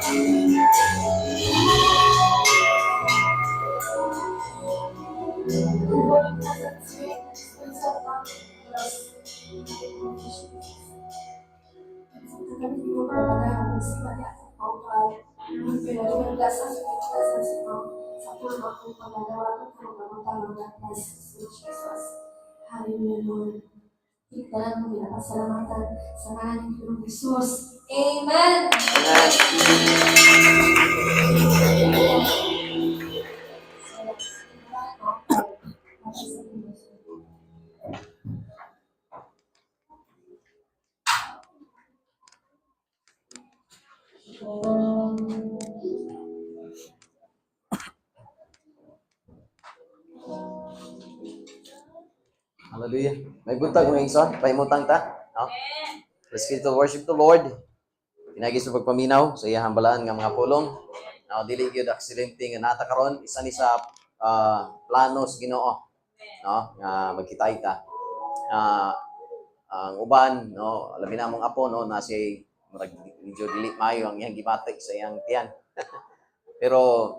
Hallelujah, Lord. Kita mo pinapasalamatan sa ngalan ng Panginoong Jesus. Amen! Hallelujah. May buntag mga igsoon, paimutang ta. No? Let's get to worship the Lord. Pinagi sa pagpaminaw sa iyang hambalaan nga mga pulong. Now, dili gyud aksidente nga nata karon, isa ni sa plano sa Ginoo, no? Nga magkitay ta. Ang uban, no, labi na mong apo, no, na si medyo dili maayo ang iyang gibatik sa iyang tiyan. Pero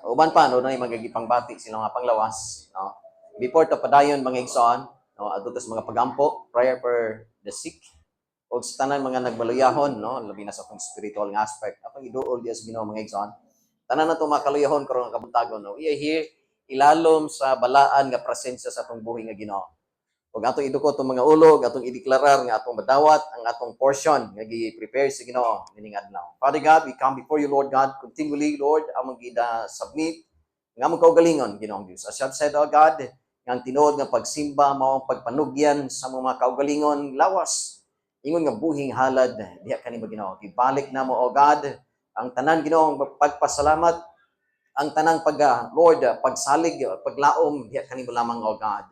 uban pa, no, na magagipangbati sila nga panglawas, no? Before to padayon mga igsoon, no, adto sa mga pagampo, prayer for the sick, o sa tanan mga nagbaluyahon, no, labi na sa pang spiritual nga aspect, atong iduol diya sa Ginoo mga igsoon. Tanan na to makaluyahon karon nga kabuntagon, no. Iya here ilalom sa balaan nga presensya sa atong buhi nga Ginoo. Ug atong idukot tong mga ulog, atong ideklarar nga atong madawat ang atong portion nga gi-prepare sa Ginoo nining adlaw. Father God, we come before you, Lord God, continually, Lord, among submit nga among kaugalingon, Ginoong Dios. As you have said, oh God, nga ang tinuod nga pagsimba mao ang pagpanugyan sa mga kaugalingon lawas. Ingon nga buhing halad diha kanimo Ginoo. Ibalik namo, oh God, ang tanan Ginoo pagpasalamat, ang tanang Lord, pagsalig, paglaom diha kanimo lamang, oh God.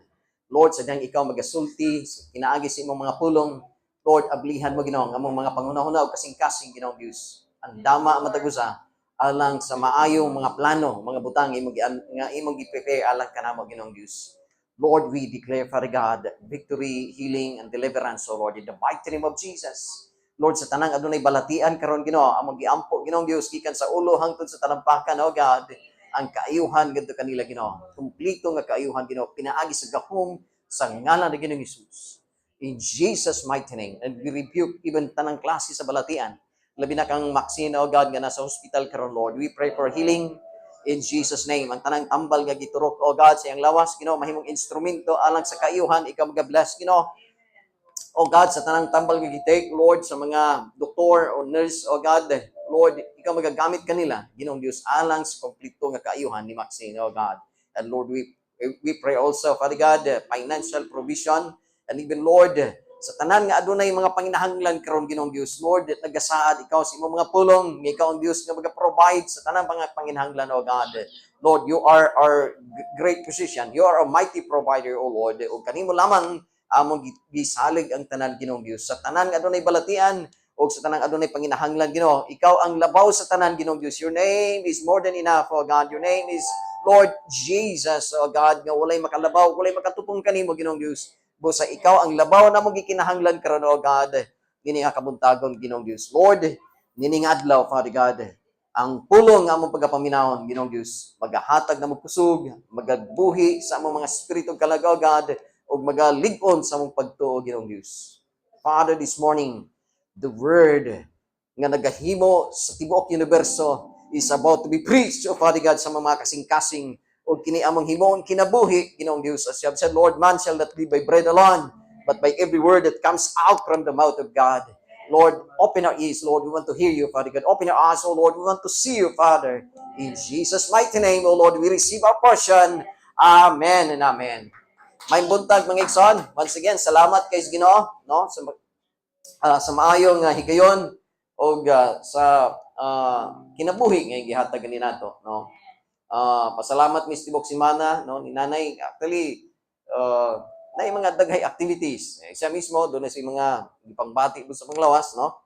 Lord, sadyang ikaw magasulti, kinaagi sa imong mga pulong, Lord, ablihan mo Ginoo ang among mga pangunahuna ug kasing-kasing Ginoong Dios. Ang dama matagusa alang sa maayong mga plano, mga butang nga imong gi-prepare alang kanamo Ginoong Dios. Lord, we declare, Father God, victory, healing, and deliverance, O Lord, in the mighty name of Jesus. Lord, sa tanang adunay balatian karon Ginoo, among giampo Ginoong Dios gikan sa ulo hangtod sa talampakan, O God, ang kaayuhan gadto kanila Ginoo. Kumpleto nga kaayuhan Ginoo, pinaagi sa gahom sa ngalan ni Ginoong Hesus. In Jesus' mighty name, and we rebuke even tanang klase sa balatian. Labi na kang Maxine, O God, nga nasa hospital karon Lord. We pray for healing in Jesus' name. Ang tanang tambal nga giturok, O God, sa iyang lawas, Ginoo, mahimong instrumento alang sa kaayuhan, ikaw mag-bless, Ginoo. O God, sa tanang tambal nga gitake, Lord, sa mga doktor o nurse, O God, Lord, ikaw magagamit kanila, Ginoong Dios, alang sa kompleto nga kaayuhan ni Maxine, O God. And Lord, we pray also, Father God, financial provision, and even Lord, sa tanan nga adunay mga panginahanglan karon Ginoong Dios, Lord, nagasaad ikaw sa imong mga pulong, ikaw ang Dios nga maga-provide sa tanan mga panginahanglan, O God. Lord, you are our great physician. You are a mighty provider, O Lord. O kanimo lamang among gisalig ang tanan Ginoong Dios. Sa tanan nga adunay balatian o sa tanan adunay panginahanglan Ginoo, ikaw ang labaw sa tanan Ginoong Dios. Your name is more than enough, O God. Your name is Lord Jesus, O God, nga walay makalabaw, walay makatupong kanimo Ginoong Dios. Busa ikaw ang labaw na mong gikinahanglan karon, O God, nini nga kabuntagon Ginoong Dios. Lord, nini nga adlaw, Father God, ang pulong nga among pagapaminawon Ginoong Dios, magahatag na magkusog, magagbuhi sa among mga espiritu kalagaw, God, ug magalig-on sa among pagtuo Ginoong Dios. Father, this morning, the word nga nagahimo sa tibuok universo is about to be preached, O Father God, sa mga kasing-kasing o kini among himon kinabuhi, Ginoong Dios. As you have said, Lord, man shall not live by bread alone, but by every word that comes out from the mouth of God. Lord, open our ears, Lord. We want to hear you, Father God. Open our eyes, O Lord. We want to see you, Father. In Jesus' mighty name, O Lord, we receive our portion. Amen and amen. May buntag mga igsoon. Once again, salamat kay Ginoo, no, sa maayong higayon o sa kinabuhi nga gihatag ni nato, no. Pasalamat Miss Tibok Simana, no, ni Nanay. Actually, na mga daghay activities. Siya mismo doon sa mga ipangbati doon sa panglawas, no.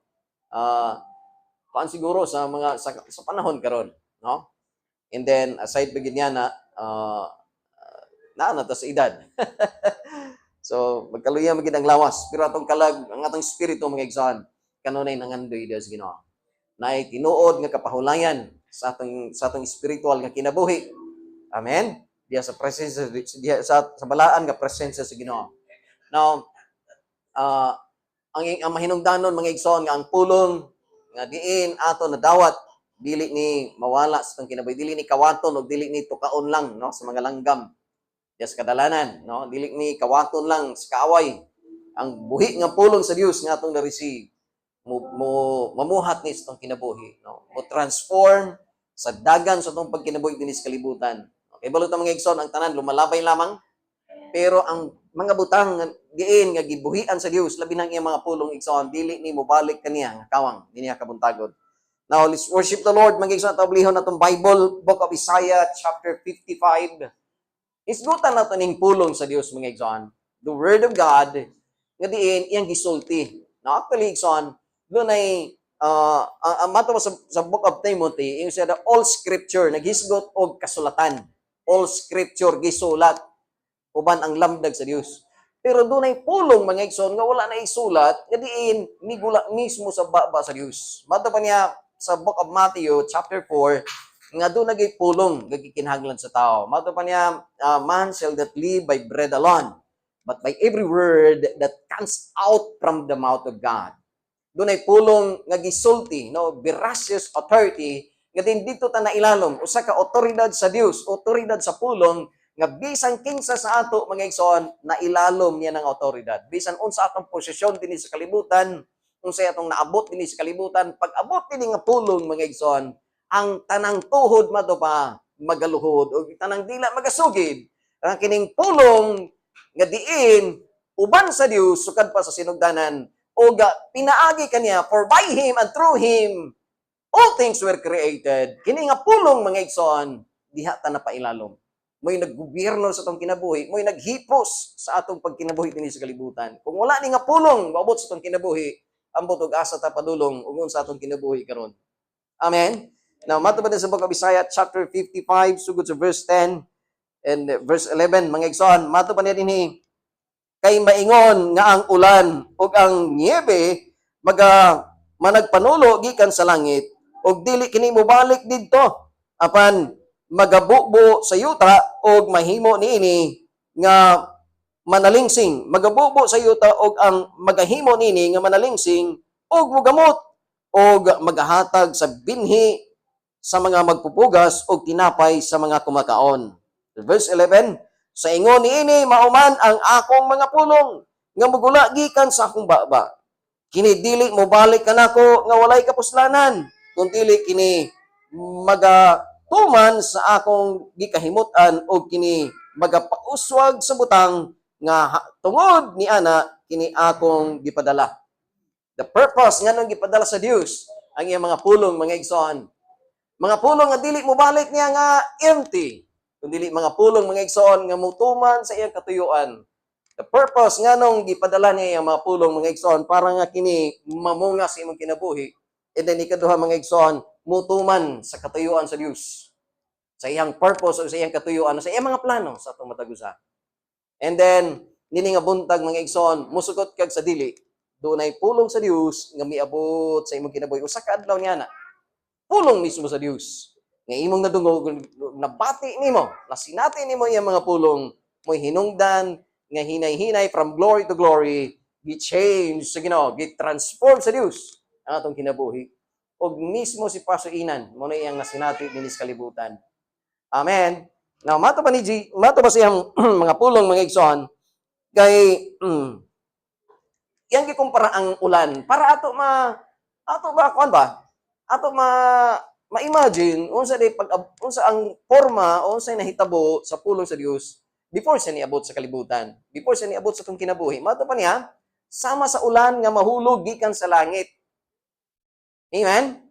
Siguro sa mga sa panahon karon, no. And then aside bigid niya na na sa edad. So magkaluya magid ang lawas, pero atong kalag ang atong espiritu mga igsoon kanunay nangandoy Dios Ginoo. na ay tinuod nga kapahulayan sa atong spiritual nga kinabuhi. Amen. Diya sa presensya diya sa balaan nga presensya sa Ginoo. Now, ang mahinungdanon mga igsoon nga ang pulong nga diin ato nadawat dili ni mawala sa tong kinabuhi, dili ni kawaton o dili ni tukaon lang no sa mga langgam. Yes, kadalanan, no? Dili ni kawaton lang sa kaaway. Ang buhi nga pulong sa Dios nga atong na-receive mamuhat ni sa tong kinabuhi, no? Mo transform sa dagan sa tong pagkinabuhi dinhi sa kalibutan. Okay, balot mga igsoon ang tanan lumalabay lamang, pero ang mga butang diin nga gibuhian sa Dios labi nang iyang mga pulong igsoon dili ni mobalik kaniya nga kawang dinhi kabuntagod. Now, let's worship the Lord. Mga igsoon tablihon natong Bible, Book of Isaiah chapter 55. Isgutan nato ning pulong sa Dios mga igsoon. The word of God nga diin iyang gisulti. Now, actually igsoon, doon ay mato sa Book of Timothy, yung said all scripture naghisgot og kasulatan. All scripture gisulat uban ang lamdag sa Dios. Pero doon ay pulong mga igsoon nga wala na isulat nga diin nigula mismo sa baba sa Dios. Mato pa niya sa Book of Matthew chapter 4 nga doon nagay pulong gagikinahanglan sa tao. Mato pa niya man shall that live by bread alone, but by every word that comes out from the mouth of God. Doon ay pulong nga gisulti, no, veracious authority nga din dito ta nailalom usa ka otoridad sa Dios, otoridad sa pulong nga bisan kinsa sa ato mga igsoon na ilalom niya ng otoridad. Bisan unsa atong posisyon dinhi sa kalibutan, unsay atong naabot dinhi sa kalibutan, pag abot dinhi nga pulong mga igsoon, ang tanang tuhod mato pa magaluhod o tanang dila magasugid. Ang kining pulong nga diin uban sa Dios sukad pa sa sinugdanan o pinaagi kaniya for by him and through him all things were created. Kini nga pulong mga igsoon diha ta napailalom. Mo'y naggobyerno sa atong kinabuhi, mo'y naghipos sa atong pagkinabuhi dinhi sa kalibutan. Kung wala ni nga pulong maabot sa atong kinabuhi, ambot og asa ta padulong ug unsa atong kinabuhi karon. Amen. Now, matupad sa Book of Isaiah chapter 55 sugod sa verse 10 and verse 11 mga igsoon, matupad niya dinhi kay maingon nga ang ulan ug ang niebe managpanulo gikan sa langit ug dili kini mobalik didto apan magabubo sa yuta og mahimo niini nga manalingsing. Magabubo sa yuta og ang magahimo niini nga manalingsing og mogamot og magahatag sa binhi sa mga magpupugas og tinapay sa mga kumakaon. Verse 11, sa ingon niini mauman ang akong mga pulong nga mogula gikan sa akong baba. Kini dili mobalik kanako nga walay kapuslanan, kun dili kini tuman sa akong gikahimutan o kini magapauswag sa butang nga tungod ni ana kini akong gipadala. The purpose nga nung gipadala sa Dios ang iyang mga pulong mga igsoon. Mga pulong nga dili mo balik niya nga empty. Kundi mga pulong mga igsoon nga mutuman sa iyang katuyuan. The purpose nga nung gipadala niya ang mga pulong mga igsoon para nga kini mamunga sa imong kinabuhi. And then ikaduha mga igsoon, mutuman sa katuyuan sa Dios. Sa iyang purpose o sa iyang katuyuan, sa iyang mga plano sa atong matagusa. And then, nini nga buntag mga igsoon, musugot kag sa dili. Doon ay pulong sa Dios nga miabot sa imong kinabuhi. Usa ka adlaw niya na. Pulong mismo sa Dios. Nga imong nadungog, nabati nimo, nasinati nimo iyang mga pulong, mo'y hinungdan, nga hinay-hinay from glory to glory, gi-change sa Ginoo, gi-transform sa Dios ang atong kinabuhi. Og mismo si Pastor Inan, mo na iyang nasinati dinis kalibutan. Amen. Now, mato pa siyang mga pulong mga igsoon, kay yang gikumpara ang ulan para ato ma-imagine unsa ang forma o unsa nahitabo sa pulong sa Dios before siya niabot sa kalibutan, before siya niabot sa tong kinabuhi. Mato pa niya sama sa ulan nga mahulog gikan sa langit. Amen?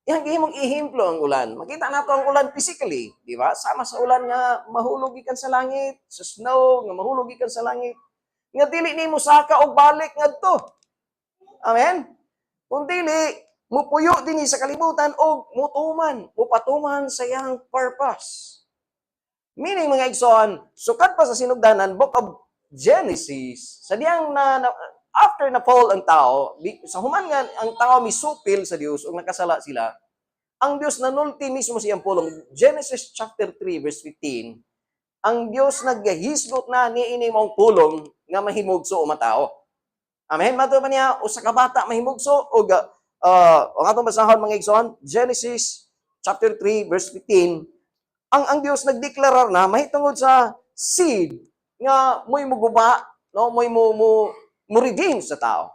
Yang imong ihimplo ang ulan. Makita nato ang ulan physically, di ba? Sama sa ulan nga mahulog gikan sa langit, sa snow nga mahulog gikan sa langit. Nga dili nimo saka og balik ngadto. Amen? Kung dili mupuyo dinhi sa kalibutan og mupatuman sa iyang purpose. Meaning mga igsoon, sukad pa sa sinugdanan Book of Genesis, sa diyang after na fall ang tao, sa human nga ang tao misupil sa Dios ug nakasala sila, ang Dios nanulti mismo siyang pulong. Genesis chapter 3 verse 15, ang Dios naghisgot na niini mong pulong nga mahimugso o matao. Amen. Mato pa niya usa ka bata mahimugso ug ang atong basahon mga igsoon, Genesis chapter 3 verse 15, ang Dios nagdeklarar na mahitungod sa seed nga mo'y muguba, no, mo'y mo redeem sa tao.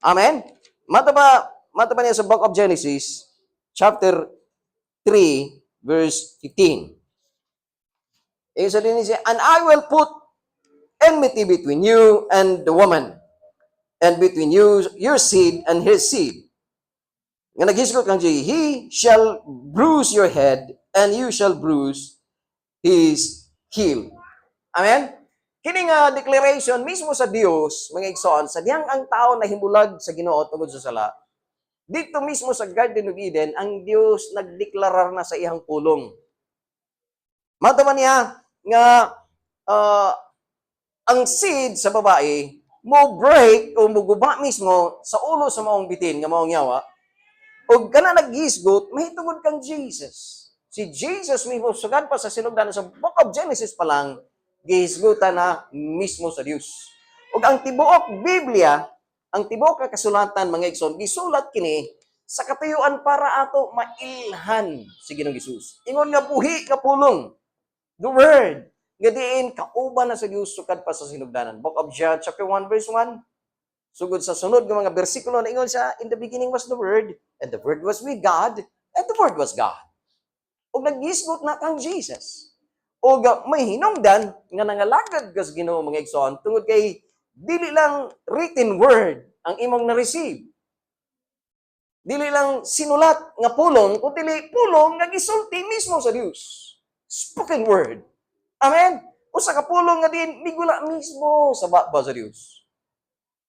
Amen. Mato pa niya sa book of Genesis chapter 3 verse 15. Isa din siya, and I will put enmity between you and the woman, and between you, your seed and his seed. Nga naghisgot kang he shall bruise your head, and you shall bruise his heel. Amen? Kini nga declaration mismo sa Dios, mga igsoon, sa diyang ang tao na himulag sa Ginoo tungod sa sala, dito mismo sa Garden of Eden, ang Dios nagdeklarar na sa iyang pulong. Mato man niya nga ang seed sa babae mo break o muguba mismo sa ulo sa maong bitin nga maong yawa, o kana naghisgot mahitungod kang Jesus. Si Jesus mismo sugad pa sa sinugdanan sa book of Genesis pa lang gihisgutan na mismo sa Dios. Ug ang tibuok Biblia, ang tibuok ka kasulatan mga igsoon, gisulat kini sa katuyuan para ato mailhan si Ginoong Hesus. Ingon nga buhi nga pulong, the word nga diin kauban na sa Dios sukad pa sa sinugdanan. Book of John chapter 1 verse 1. Sugod sa sunod nga mga bersikulo na ingon siya, in the beginning was the word, and the word was with God, and the word was God. Ug naghisgot na kang Jesus. Ug may hinungdan nga nangalagad kas Ginoo mga igsoon tungod kay dili lang written word ang imong na-receive. Dili lang sinulat nga pulong, kundi pulong nga gisulti mismo sa Dios. Spoken word. Amen. Usa ka pulong nga din migula mismo sa baba sa Dios.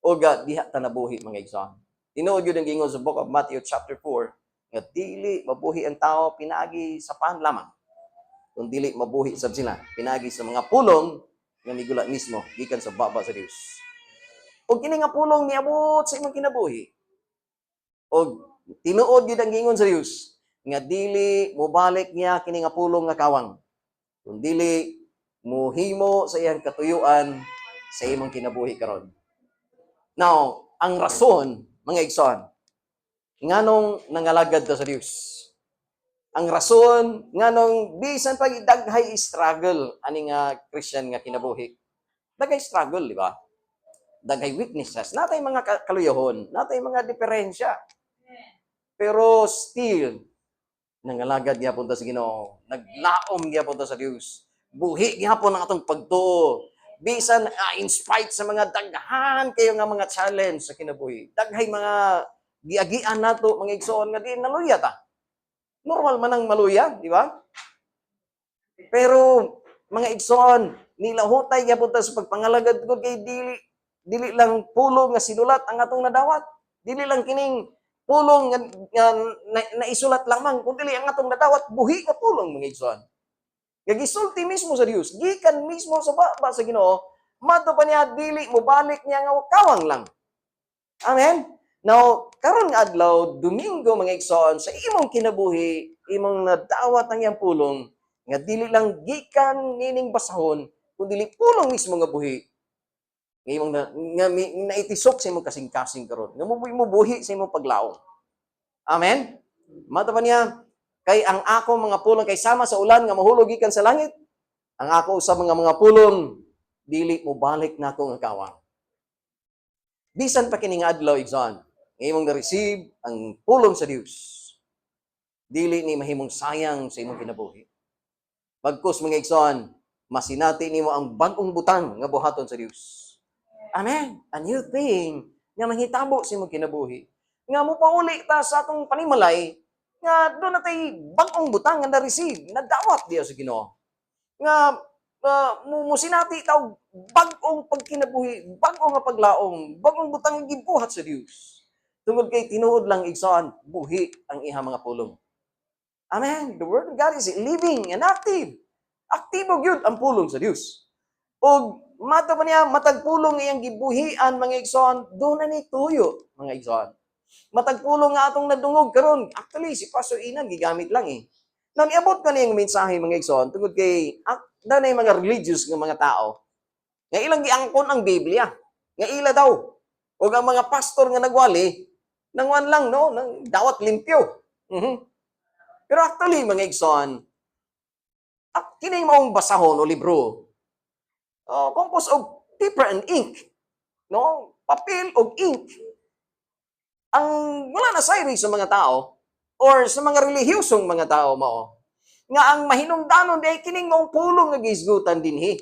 O diha ta nabuhi mga igsoon. Tinuod yun ang gingon sa book of Matthew chapter 4 nga dili mabuhi ang tao pinaagi sa pan lamang. Kung dili mabuhi sab sila pinaagi sa mga pulong nga migula mismo gikan sa baba sa Dios. O kini nga pulong niabot sa imong kinabuhi. O tinuod yun ang gingon sa Dios nga dili mobalik niya kini nga pulong nga kawang. Kung dili muhimo sa iyang katuyuan sa imong kinabuhi karon. Now, ang rason, mga igsoon, nganong nangalagad ta sa Dios. Ang rason nganong bisan pag daghay struggle ani nga Christian nga kinabuhi. Daghay struggle, di ba? Daghay weaknesses, natay mga kaluyahon, natay mga diferensya. Pero still nangalagad gyapon ta sa Ginoo, naglaom gyapon ta sa Dios. Buhi gyapon ang atong pagtuo. Bisan in spite sa mga daghan kayo nga mga challenge sa kinabuhi. Daghay mga giagian nato mga igsoon nga di naluya ta. Normal man ang maluya, di ba? Pero mga igsoon, nilahutay gyapon ta sa pagpangalagad ko kay dili lang pulong nga sinulat ang atong nadawat. Dili lang kining pulong nga naisulat lamang kundi ang atong nadawat buhi nga pulong mga igsoon. Gagisulti mismo sa Dios, gikan mismo sa baba sa Ginoo, mato pa niya dili mo balik niya nga kawang lang. Amen. Now, karon nga adlaw, Domingo mga igsoon, sa imong kinabuhi, imong nadawat ang iyang pulong, nga dili lang gikan nining basahon, kundi dili pulong mismo nga buhi. Nga imong naitisok sa imong kasing-kasing karon. Nga mo buhi sa imong paglaom. Amen. Mato pa niya, kay ang ako mga pulong kay sama sa ulan nga mahulog gikan sa langit. Ang ako sa mga pulong dili mo balik na ako nga kawang. Bisan pa kini nga adlaw igsoon, nga imong na-receive ang pulong sa Dios. Dili ni mahimong sayang sa imong kinabuhi. Bagkus mga igsoon, masinati nimo ang bag-ong butang nga buhaton sa Dios. Amen. A new thing nga manghitabo sa imong kinabuhi. Nga mo pauli ta sa atong panimalay nga doon natay bag-ong butang nga na-receive, nadawat diya sa Ginoo. Nga mo sinati taw bag-ong pagkinabuhi, bag-ong nga paglaom, bag-ong butang nga gibuhat sa Dios. Tungod kay tinuod lang igsoon, buhi ang iha mga pulong. Amen. The word of God is living and active. Aktibo gyud ang pulong sa Dios. Og Mato pa niya, matagpulong iyang gibuhian, mga igsoon, doon na ni tuyo, mga igsoon. Matagpulong nga atong nadungog karon. Actually, si Pastor Inan, gigamit lang eh. Nang iabot ka niyang mensahe, mga igsoon, tungkol kay, na mga religious ng mga tao, nga ilang giangkon ang Biblia. Nga ila daw. O ang mga pastor nga nagwali, nangwan lang, no? Nang dawat limpyo. Pero actually, mga igsoon, kini maong basahon o libro, composed of paper and ink. No? Papel o ink. Ang wala na sayri sa mga tao or sa mga relihiyosong mga tao mao nga ang mahinungdanon di kining maong pulong nga gisgutan dinhi.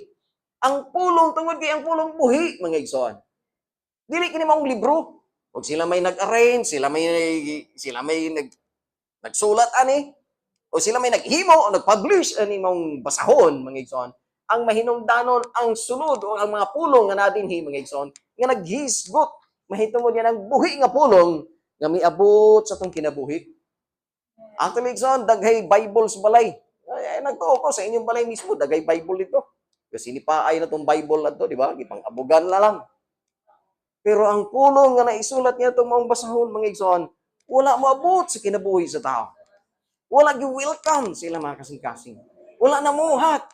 Ang pulong tungod kay ang pulong buhi mga igsoon. Dili kini maong libro. Og sila may nag-arrange, sila may nagsulat ani o sila may naghimo o nag-publish ani maong basahon mga igsoon. Ang mahinungdanon ang sulod o ang mga pulong nga nadinhi mga igsoon nga naghisgot mahitungod yan ang buhi nga pulong nga miabot sa tong kinabuhi. Actually, igsoon, daghay Bible sa balay. Ay, nagtuo ko sa inyong balay mismo, daghay Bible ito. Kasi nipaay na tong Bible na to, di ba? Gipang-abugan na lang. Pero ang pulong nga naisulat niya itong maong basahon, mga igsoon, wala moabot sa kinabuhi sa tao. Wala gi-welcome sila mga kasing-kasing. Wala na muhat.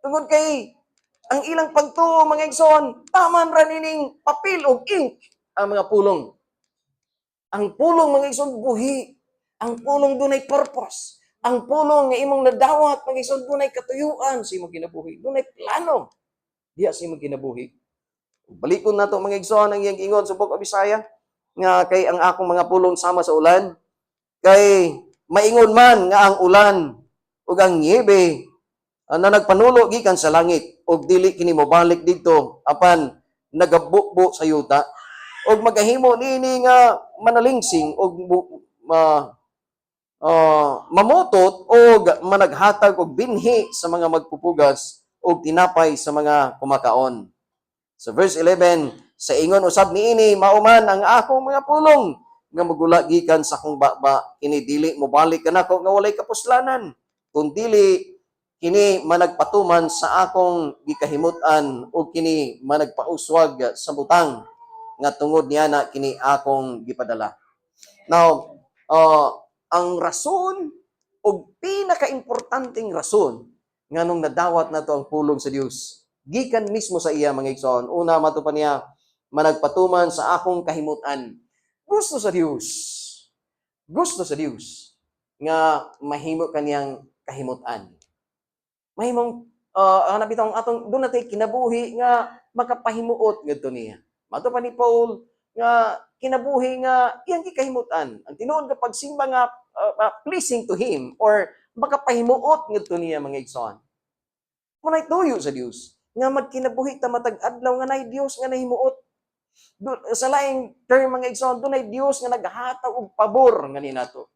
Tungod kay ang ilang pagtuo, mga igsoon, taman ra nining papel o ink ang mga pulong. Ang pulong, mga igsoon, buhi. Ang pulong dunay purpose. Ang pulong nga imong nadawat, mga igsoon, dunay katuyuan sa imong kinabuhi. Dunay plano. Diya sa imong kinabuhi. Balikon na to, mga igsoon, ang iyang ingon sa Book of Isaiah, nga kay ang akong mga pulong sama sa ulan, kay maingon man nga ang ulan ug ang niebe na nagpanulo gikan sa langit ug dili kini mobalik didto apan nagabukbo sa yuta ug magahimo nini nga manalingsing ug mamutot ug managhatag og binhi sa mga magpupugas ug tinapay sa mga kumakaon. So verse 11, sa ingon usab niini mauman ang akong mga pulong nga magula gikan sa akong baba kini dili mobalik kanako nga walay kapuslanan kun dili kini managpatuman sa akong gikahimutan o kini managpauswag sa butang nga tungod niya na kini akong gipadala. Now, ang rason o pinaka-importanting rason nga nung nadawat na to ang pulong sa Dios gikan mismo sa iya mga igsoon. Una mato pa niya managpatuman sa akong kahimutan. Gusto sa Dios. Gusto sa Dios nga mahimo kaniyang kahimutan. Mahimong nabitong atong doon natay kinabuhi nga makapahimuot ngadto niya. Mato pa ni Paul nga kinabuhi nga iyang gikahimutan. Ang tinuod nga pagsimba nga pleasing to him or makapahimuot ngadto niya mga igsoon. Munay tuyo sa Dios nga magkinabuhi ta matag adlaw nga nay Dios nga nahimuot. Sa laing term mga igsoon, dunay Dios nga naghatag og pabor nga ninato.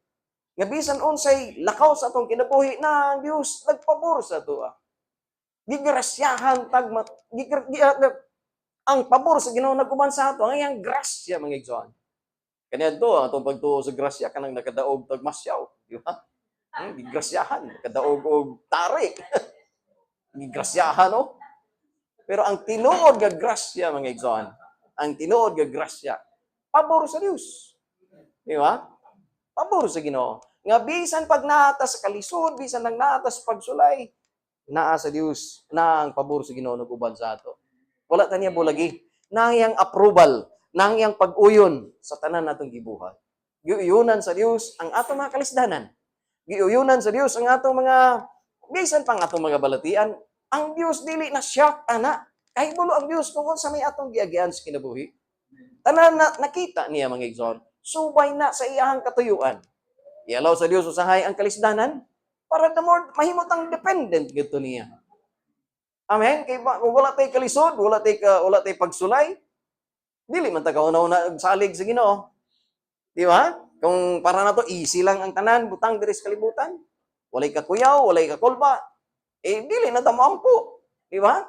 Nga bisan unsay lakaw sa atong kinabuhi na ang Dios nagpabor sa ato. Gigrasyahan ang pabor sa Ginoo naguban sa ato, ang iyang grasya mga igsoon. Kaniadto atong pagtuo sa grasya kanang nakadaog tag masyaw, di ba? Gigrasyahan, nakadaog og tarik. Gigrasyahan no? Pero ang tinuod nga grasya mga igsoon, ang tinuod nga grasya, pabor sa Dios. Di ba? Pabor sa Ginoo. Nga bisan pag naata sa kalisod, bisan nang naata sa pagsulay, naa sa Dios, na ang pabor sa Ginoo naguban sa ato. Wala ta niya bulagi. Nang iyang approval, nang iyang pag-uyon sa tanan natong gibuhat. Giuyunan sa Dios ang atong mga kalisdanan. Giuyunan sa Dios ang atong mga bisan pang atong mga balatian. Ang Dios dili na shock ana. Kahibulo ang Dios kung sa may atong giagian sa kinabuhi. Tanan na nakita niya mga igsoon. Subay na sa iyahang katuyuan. Ialaw sa Dios usahay ang kalisdanan para the more mahimot ang dependent gito niya. Amen. Kay kung wala tay kalisod, wala tay pagsulay, dili man ta kauna-una salig sa Ginoo. Di ba? Kung para na to easy lang ang tanan, butang diri sa kalibutan. Walay ka kuyaw, walay ka kulba. Dili na ta moampo. Di ba?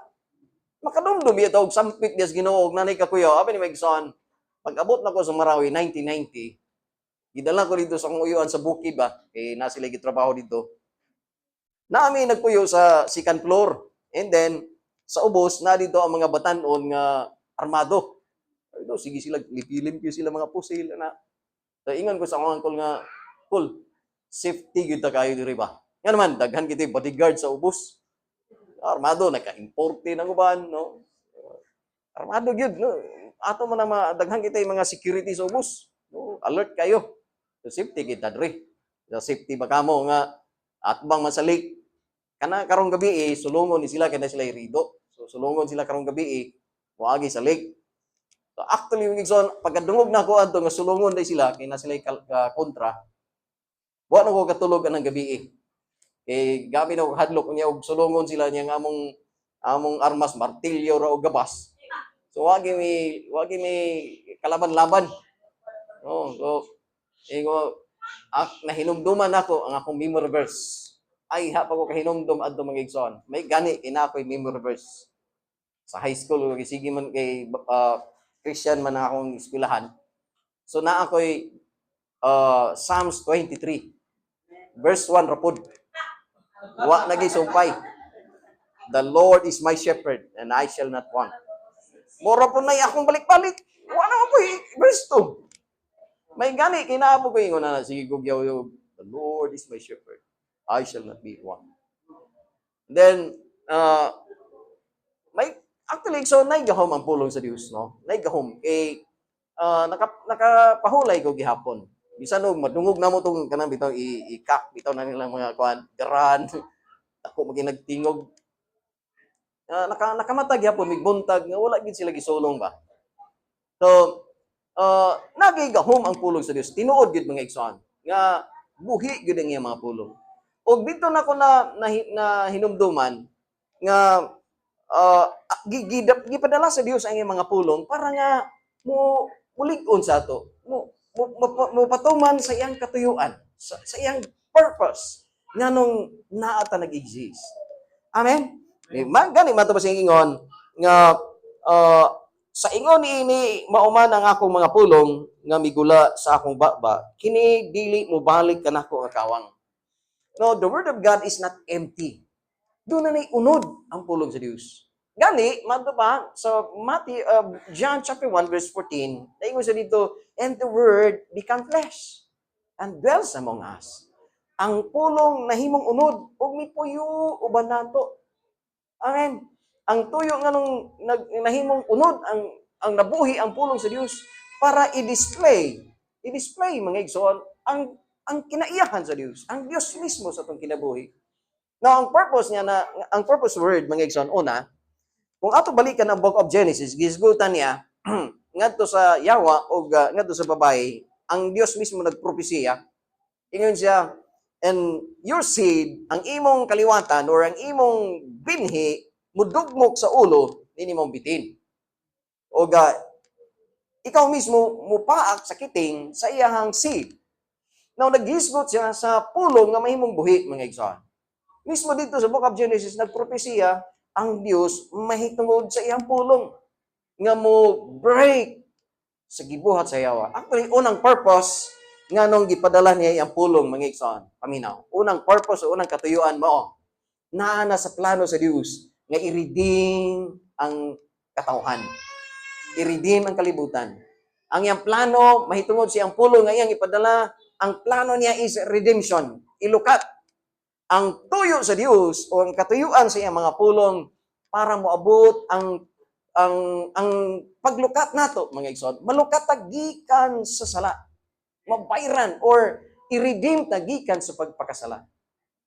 Makadumdum ito og sampit dias Ginoo og nanay ka kuyaw. Abi ni Megson, pag-abot na ko sa Marawi 1990, gidala ko dito sa akong uyuan sa Bukid ba, na sila gitrabaho dito. Nami nagpuyo sa second floor. And then, sa ubos na dito ang mga batanon nga armado. Ito, sige sila, lipilim ko sila mga pusil na. So, ingon ko sa akong uncle nga, cool, safety gyud ta kayo diri ba? Nga naman, daghan kita bodyguard sa ubos. Armado, nagka-importe ng uban, no? Armado gyud, no? Ato man ang daghan kita mga security sa ubos. No? Alert kayo. So, safety kita diri. So, safety ba kamo nga atbang masalik. Kana karong gabi sulungon ni sila kada sila irido. So sulungon sila karong gabi moagi sa lake. So actually yung igsoon pagkadungog na ko adto nga sulungon day sila kay na sila kontra. Wa na ko katulog anang gabi. Kay gabi na og hadlok niya og sulungon sila niya nga among armas martilyo ra og gabas. So wagi mi kalaban-laban. No, so nahinumduman ako ang akong memory verse. Ay ha pa ko kahinumdum adto mga igsoon. May gani ina ako'y memory verse. Sa high school sige man kay Christian man akong eskwelahan. So na ako'y Psalms 23 verse 1 rapod. Wa lagi sumpay. The Lord is my shepherd and I shall not want. Mora po na akong balik-balik. Wa na po verse 2. May gani kinaabo ko ingon na sige gugyaw yo. The Lord is my shepherd. I shall not be one. Then, actually, so, naigahom ang pulong sa Diyos, no? Naigahom. Nakapahulay ko gihapon. Bisan no, madungog na mo itong kanang bitaw, ikak, bitaw na nilang mga kuhan, garan, ako maginagtingog. Nakamatag yapon, may buntag, nga wala gid sila gisulong ba? So, nagigahom ang pulong sa Diyos. Tinuod gid mga igsoon. Nga, buhi gid ang iyang mga pulong. Og dito na ko na hinumduman nga gipadala sa Dios ang iyang mga pulong para nga mulig-on sa ato. Mo patuman sa iyang katuyuan, sa iyang purpose nganong naa ta nag-exist. Amen. Gani man to ba sing ingon nga sa ingon ini mauman ang akong mga pulong nga migula sa akong baba kini dili mo balik kanako nga kawang. No, the Word of God is not empty. Doon na unod ang pulong sa Diyos. Gani, manto pa, sa John chapter 1, verse 14, naingon siya dito, and the Word become flesh and dwells among us. Ang pulong nahimong unod, ug mi puyo uban nato. Amen. Ang tuyo nga nung nahimong unod, ang nabuhi ang pulong sa Diyos para i-display mga igsoon, ang kinaiyahan sa Diyos, ang Diyos mismo sa itong kinabuhi. Now, ang purpose word, mga igsoon, una, kung ato balikan ang Book of Genesis, gisgutan niya, ngadto sa yawa o ngadto sa babae, ang Diyos mismo nagpropesiya, ingon siya, and your seed, ang imong kaliwatan or ang imong binhi, mudugmok sa ulo, nini mong bitin. O ikaw mismo, mupaak sa kiting sa iyahang seed. Now, naghisgot siya sa pulong nga mahimong buhi, mga igsoon. Mismo dito sa Book of Genesis, nagpropesiya ang Diyos mahitungod sa iyang pulong nga mo break sa gibuhat sa yawa. Actually, unang purpose nga nung gipadala niya iyang pulong, mga igsoon, paminaw. Unang purpose o unang katuyuan mo, na sa plano sa Diyos nga i-redeem ang katawhan. I-redeem ang kalibutan. Ang iyang plano, mahitungod sa iyang pulong nga iyang ipadala. Ang plano niya is redemption. Ilukat ang tuyo sa Diyos o ang katuyuan sa iyang mga pulong para moabot ang paglukat nato, mga igsoon. Malukat tagikan sa sala. Mabayran or i-redeem tagikan sa pagpakasala.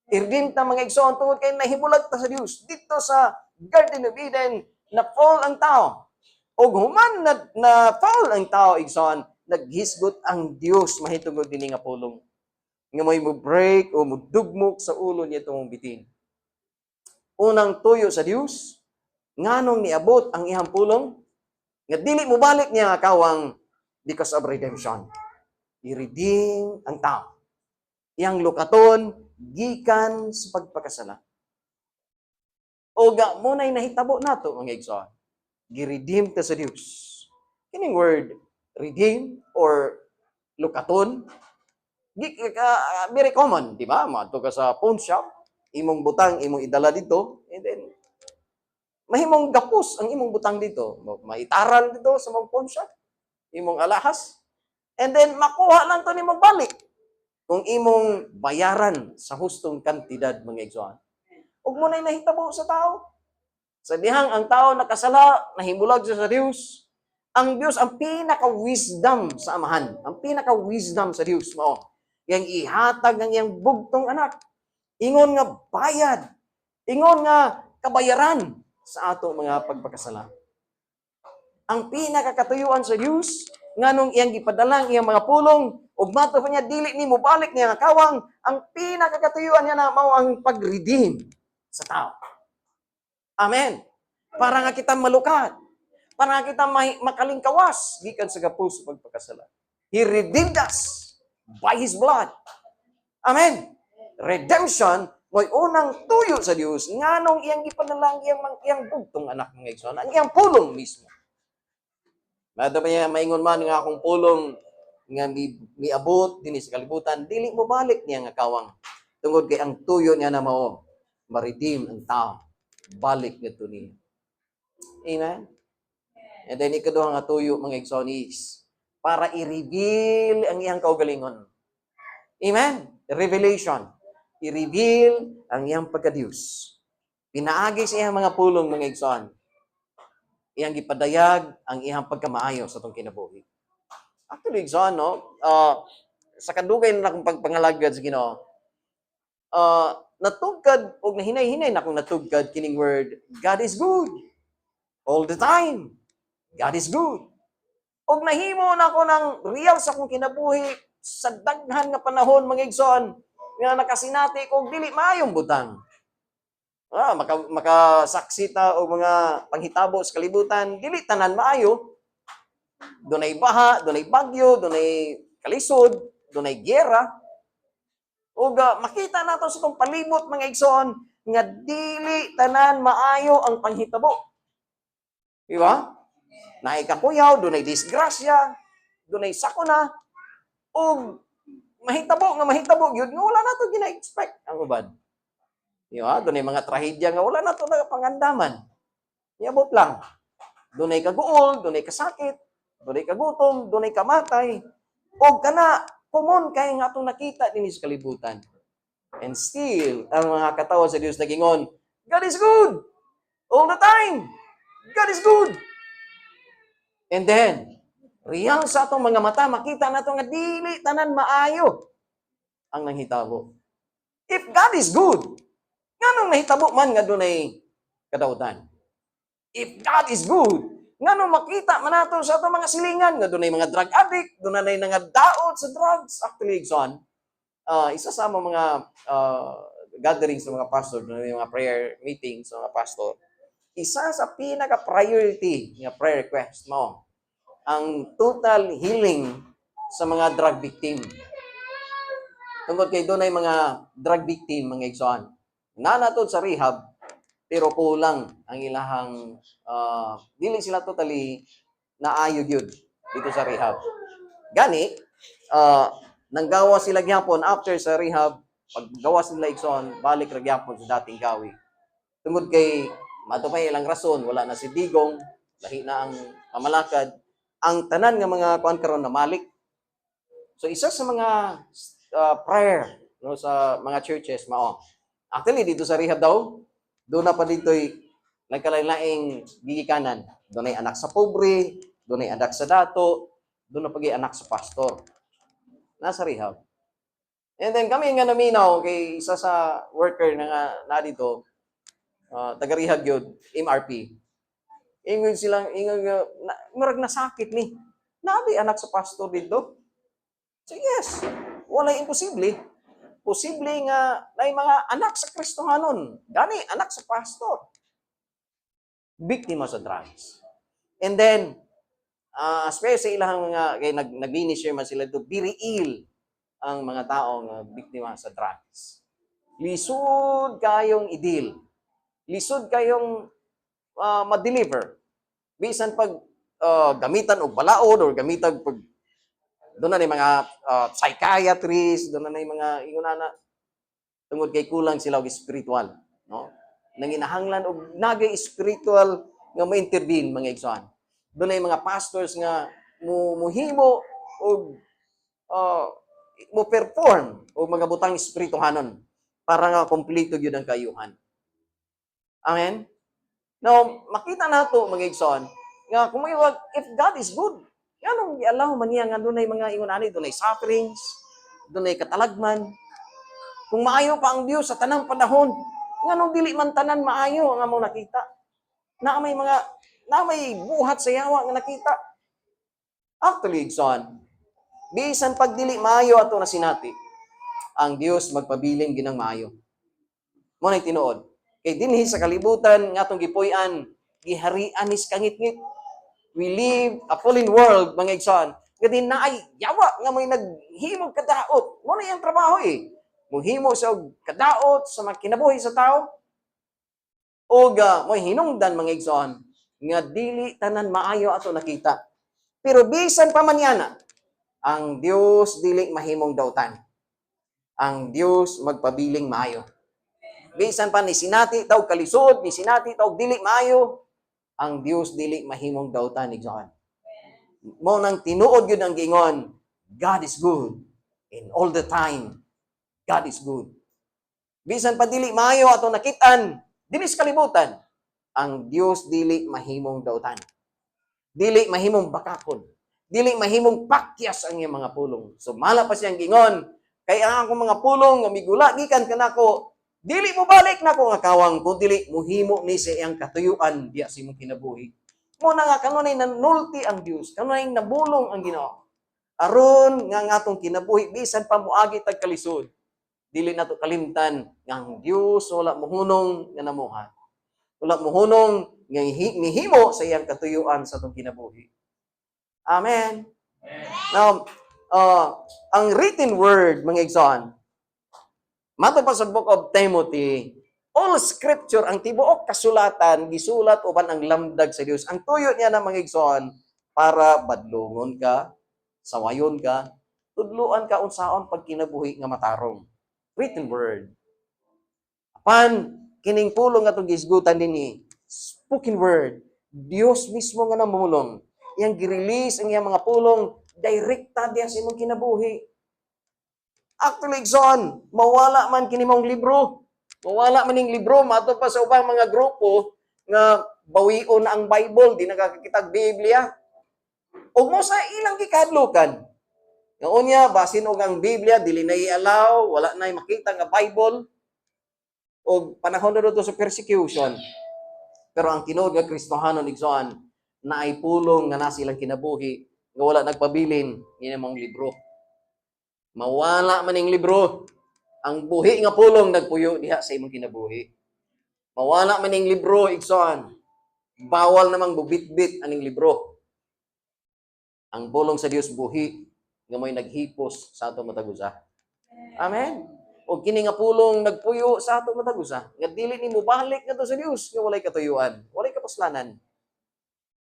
I-redeem ta mga igsoon tungod kay nahimulag ta sa Diyos. Dito sa Garden of Eden, na fall ang tao. O human na fall ang tao, igsoon, naghisgot ang Dios mahitungod dinhi nga pulong. Nga may mo-break o mudugmok sa ulo niya itong bitin. Unang tuyo sa Dios, nganong niabot ang iyang pulong, nga dili mo balik niya nga kawang because of redemption. I-redeem ang tao. Iyang lukaton, gikan sa pagpakasala. O muna'y nahitabo nato, mga igsoon. Gi-redeem ta sa Dios. Kining word, redeem or lukaton, very common, di ba? Maadto ka sa pawn shop, imong butang, imong idala dito, and then mahimong gapos ang imong butang dito. Maitaran dito sa mga pawn shop, imong alahas. And then, makuha lang to nimong balik. Kung imong bayaran sa hustong kantidad, mga igsoon. Ug mo na'y nahitabo sa tao. Sa dihang ang tao nakasala, nahimulag siya sa Dios. Ang Dios ang pinaka-wisdom sa amahan. Ang pinaka-wisdom sa Dios mao. Yang ihatag ng iyang bugtong anak. Ingon nga bayad. Ingon nga kabayaran sa ato mga pagpakasala. Ang pinakakatuyuan sa Dios nganong iyang gipadalang iyang mga pulong ug mato pa niya dili ni mo balik niya nga kawang, ang pinakakatuyuan niya na mao ang pag-redeem sa tao. Amen. Para nga kita malukat. Para nga kita makalingkawas gikan sa gapos sa pagpakasala. He redeemed us by His blood. Amen. Redemption mo'y unang tuyo sa Dios nganong iyang gipadalang iyang bugtong anak mga igsoon, ang iyang pulong mismo. Mado pa niya maingon man nga akong pulong nga miabot dinhi sa kalibutan, dili mo balik niya nga kawang. Tungod kay ang tuyo niya na mao ma-redeem ang tao. Balik nito niya. Amen? And then ikaduha nga tuyo mga igsoon is para i-reveal ang iyang kaugalingon. Amen? Revelation. I-reveal ang iyang pagka-Diyos. Pinaagi sa iyang mga pulong mga igsoon. Iyang gipadayag ang iyang pagkamaayo sa itong kinabuhi. Actually, igsoon, no? Sa kadugay na akong pagpangalagad sa Ginoo, natugkad o nahinay-hinay na akong natugkad kining word, God is good. All the time. God is good. Og nahimo na ako ng real sa akong kinabuhi sa daghan nga panahon mga igsoon nga nakasinati ko og dili maayong butang. Makasaksi ta og mga panghitabo sa kalibutan, dili tanan maayo. Dunay baha, dunay bagyo, dunay kalisod, dunay giyera. Ug makita nato sa itong palibot mga igsoon nga dili tanan maayo ang panghitabo. Di ba? Naay kakuyaw, dunay disgrasya, dunay sakuna, ug mahitabo gyud nga wala nato gina-expect ang uban. Di ba? Dunay mga trahedya nga wala nato nagapangandaman. Iabot lang. Dunay kaguol, dunay kasakit, dunay kagutom, dunay kamatay, ug kana common kay nga atong nakita dinhi sa kalibutan. And still, ang mga katawo sa Dios nagingon, God is good all the time. God is good. And then, real sa atong mga mata, makita nato nga dili tanan maayo ang nanghitabo. If God is good, nganong nahitabo man nga dunay kadautan? If God is good, nganong makita man nato sa atong mga silingan nga dunay mga drug addict, dunay nga daot sa drugs. Actually, son, isa sa mga gatherings sa mga pastor, dunay mga prayer meetings sa mga pastor, isa sa pinaka-priority nga prayer request mo, ang total healing sa mga drug victim. Tungkol kay doon ay mga drug victim, mga igsoon. Nanatod sa rehab, pero kulang ang ilahang, dili sila totally naayod yun dito sa rehab. Gani, nanggawa sila gyapon after sa rehab, paggawa sila igsoon, balik ra gyapon sa dating gawi. Tungkol kay matupay ilang rason, wala na si Digong, lahi na ang pamalakad, ang tanan nga mga kuan karon na malik. So isa sa mga prayer no sa mga churches mao. Actually dito sa rehab daw, doon na pa dito'y nagkalain-laing gigikanan. Doon ay anak sa pobre, doon ay anak sa dato, doon na pagi anak sa pastor. Nasa rehab. And then kami nga naminaw kay isa sa worker na dito, taga-rehab yun, MRP. Ingon silang, murag nasakit ni. Nabi anak sa pastor dito. So yes, walay imposible. Posible nga na mga anak sa Kristohanon. Gani, anak sa pastor. Biktima sa drugs. And then, especially ilang mga, kaya nag-share man sila ito, biriil ang mga tao nga biktima sa drugs. Lisod kayong idil. Lisod kayong ma-deliver. Bisan pag gamitan og balaod or gamitan pag doon na mga psychiatrists, doon na mga ingunana tungod kay kulang sila og spiritual, no? nanginahanglan og nagay spiritual nga ma-intervene mga igsoon. Doon ay mga pastors nga muhimo og mo perform o mga butang espirituhanon para nga kompleto gyud ang kayuhan. Amen. Now, makita nato mga igsoon nga kung may if God is good, anong giallow man niya nga dunay mga ingon ani, dunay sufferings, dunay katalagman. Kung maayo pa ang Dios sa tanang panahon, nganong dili man tanan maayo ang among nakita. Na may buhat sa yawa nga nakita. Actually, igsoon, bisan pag dili maayo ato na sinati, ang Dios magpabiling ginang maayo. Mo nay tinuod. Kay dinhi sa kalibutan nga atong gipuy-an, giharian ni kangit-ngit. We live a fallen world, mga igsoon. Kadi na ay yawa nga may naghimog kadaot. Mo na yung trabaho eh. Muhimo sa kadaot sa mga kinabuhi sa tao. O mo hinungdan mga igsoon nga dili tanan maayo ato nakita. Pero bisan pa man yana, ang Dios dili mahimong dautan. Ang Dios magpabiling maayo. Bisan pa ni sinati taw kalisod, ni sinati taw dili maayo, ang Dios dili mahimong dautan igsoon. Mo nang tinuod gyud ang giingon, God is good and all the time. God is good. Bisan pa dili maayo atong nakitaan, dili sa kalibutan, ang Dios dili mahimong dautan. Dili mahimong bakakon. Dili mahimong pakyas ang iyang mga pulong. So mala pa siyang gingon, kay ang akong mga pulong nga migula gikan kanako, dili mo balik na ko nga kawang kung dili muhimo ni sa iyang katuyuan diya sa imong kinabuhi. Mo na nga kanunay nanulti ang Dios, kanunay nabulong ang Ginoo. Aron nga atong kinabuhi bisan pa moagi tag kalisod. Dili nato kalimtan nga ang Dios wala mohunong nga namuhat. Wala mohunong nga mihimo sa iyang katuyuan sa atong kinabuhi. Amen. Now, ang written word, mga igsoon, mato pa sa Book of Timothy, all scripture, ang tibuok kasulatan, gisulat uban ang lamdag sa Dios. Ang tuyo niya na mga igsoon, para badlongon ka, sawayon ka, tudluan ka unsaon pag kinabuhi nga matarong. Written word. Apan, kining pulong nga itong gisgutan din spoken word. Dios mismo nga namulong. Yang girelease ang iyang mga pulong, direkta diya sa imong kinabuhi. Actually, igsoon, mawala man kini mong libro. Mawala man ning libro, mato pa sa ubang mga grupo nga bawion ang Bible, di nakakakitag Biblia. Ug mo sa ilang gikadlukan. Ngaon niya, basin og ang Biblia, dili na i-allow, wala na makita nga Bible. O panahon na to sa persecution. Pero ang tinuod nga Kristohanon, igsoon, na ay pulong nga na silang kinabuhi, nga wala nagpabilin, yun ang mga libro. Mawala man ning libro. Ang buhi nga pulong nagpuyo diha sa imong kinabuhi. Mawala man ning libro, igsoon. Bawal namang bubitbit aning libro. Ang pulong sa Dios buhi nga may naghipos sa ato matagusa. Amen. O kini nga pulong nagpuyo sa ato matagusa, nga dili nimo balik ngadto sa Dios nga walay katuyuan, walay kapuslanan.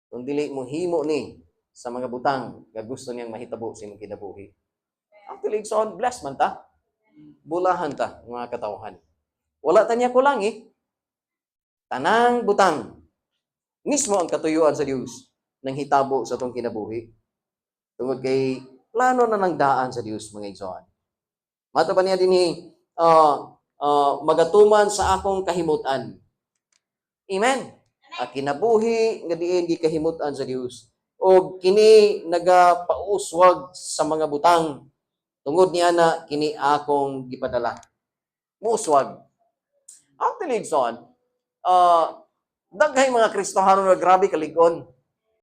Kung dili mo himo ni sa mga butang nga gusto niyang mahitabo sa imong kinabuhi. Actually, igsoon, blessed man ta. Bulahan ta, mga katawhan. Wala ta niya kulang Tanang butang. Mismo ang katuyuan sa Dios nang hitabo sa itong kinabuhi. Tungod kay plano na ng daan sa Dios, mga igsoon. Mata pa niya din magatuman sa akong kahimutan. Amen. At kinabuhi nga diin gikahimutan sa Dios. O kini nagapauswag sa mga butang. Tungod niya na kini akong gipadala. Muswag. Actually, igsoon, daghay mga Kristohano na grabe kalig-on.